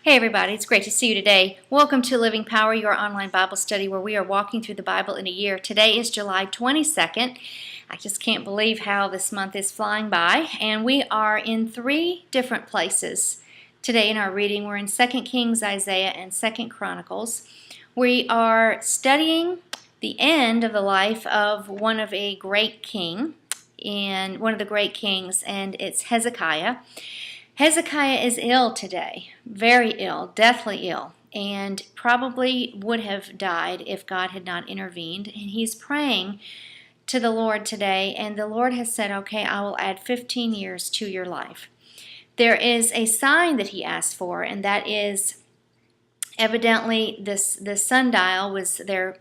Hey everybody, it's great to see you today. Welcome to Living Power, your online Bible study where we are walking through the Bible in a year. Today is July 22nd. I just can't believe how this month is flying by. And we are in three different places today in our reading. We're in 2 Kings, Isaiah, and 2 Chronicles. We are studying the end of the life of one of a great king, and one of the great kings, and it's Hezekiah. Hezekiah is ill today, very ill, deathly ill, and probably would have died if God had not intervened. And he's praying to the Lord today, and the Lord has said, okay, I will add 15 years to your life. There is a sign that he asked for, and that is evidently the sundial was their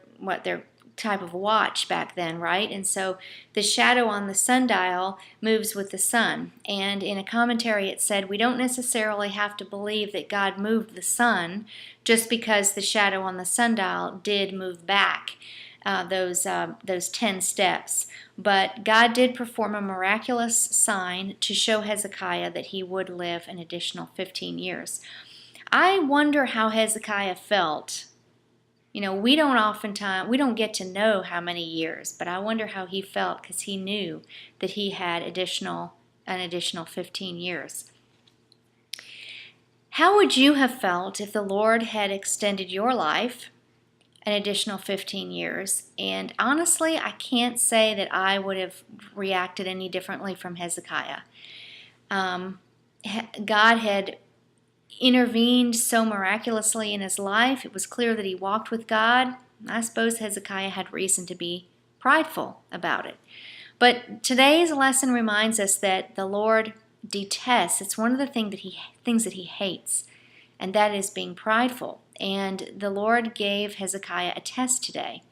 type of watch back then, right? And so the shadow on the sundial moves with the sun. And in a commentary it said we don't necessarily have to believe that God moved the sun just because the shadow on the sundial did move back those 10 steps. But God did perform a miraculous sign to show Hezekiah that he would live an additional 15 years. I wonder how Hezekiah felt. We don't get to know how many years, but I wonder how he felt because he knew that he had an additional 15 years. How would you have felt if the Lord had extended your life an additional 15 years? And honestly, I can't say that I would have reacted any differently from Hezekiah. God had intervened so miraculously in his life. It was clear that he walked with God. I suppose Hezekiah had reason to be prideful about it. But today's lesson reminds us that the Lord detests. It's one of the things that he hates, and that is being prideful. And the Lord gave Hezekiah a test today.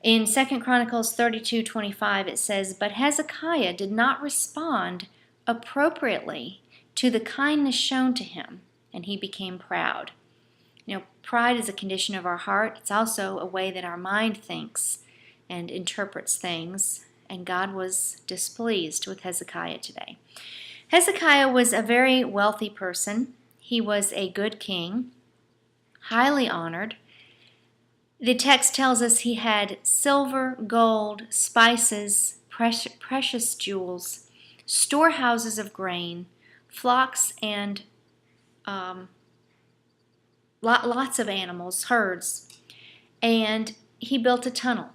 In 2 Chronicles 32:25 it says, "But Hezekiah did not respond appropriately to the kindness shown to him, and he became proud." Pride is a condition of our heart. It's also a way that our mind thinks and interprets things, and God was displeased with Hezekiah today. Hezekiah was a very wealthy person. He was a good king, highly honored. The text tells us he had silver, gold, spices, precious jewels, storehouses of grain, flocks, and lots of animals, herds, and he built a tunnel.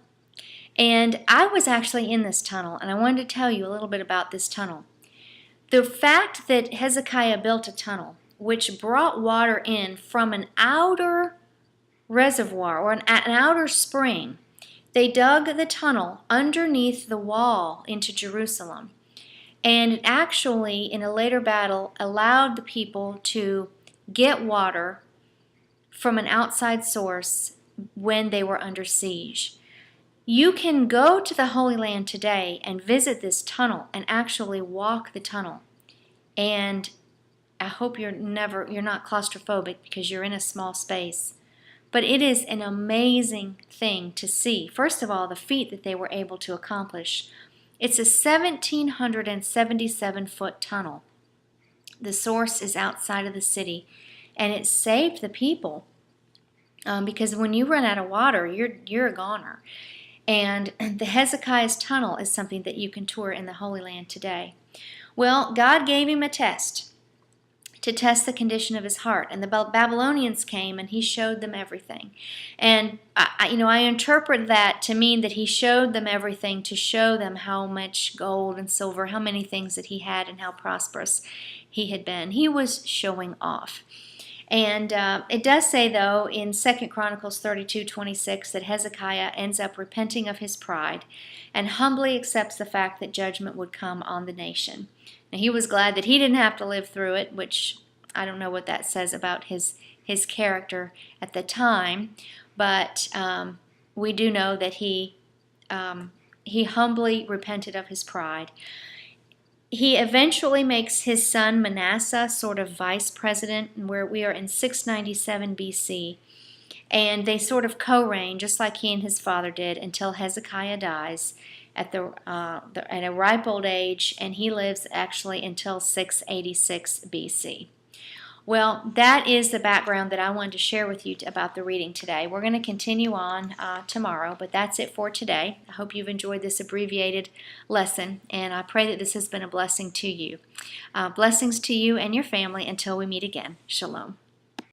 And I was actually in this tunnel, and I wanted to tell you a little bit about this tunnel. The fact that Hezekiah built a tunnel which brought water in from an outer reservoir or an outer spring, they dug the tunnel underneath the wall into Jerusalem. And it actually, in a later battle, allowed the people to get water from an outside source when they were under siege. You can go to the Holy Land today and visit this tunnel and actually walk the tunnel. And I hope you're not claustrophobic because you're in a small space. But it is an amazing thing to see. First of all, the feat that they were able to accomplish. It's a 1,777-foot tunnel. The source is outside of the city, and it saved the people because when you run out of water, you're a goner. And the Hezekiah's tunnel is something that you can tour in the Holy Land today. Well, God gave him a test to test the condition of his heart. And the Babylonians came and he showed them everything. And I interpret that to mean that he showed them everything to show them how much gold and silver, how many things that he had and how prosperous he had been. He was showing off. And it does say, though, in 2 Chronicles 32:26 that Hezekiah ends up repenting of his pride and humbly accepts the fact that judgment would come on the nation. Now, he was glad that he didn't have to live through it, which I don't know what that says about his character at the time, but we do know that he humbly repented of his pride. He eventually makes his son Manasseh sort of vice president, where we are in 697 BC. And they sort of co-reign, just like he and his father did, until Hezekiah dies at a ripe old age, and he lives actually until 686 BC. Well, that is the background that I wanted to share with you about the reading today. We're going to continue on tomorrow, but that's it for today. I hope you've enjoyed this abbreviated lesson, and I pray that this has been a blessing to you. Blessings to you and your family until we meet again. Shalom.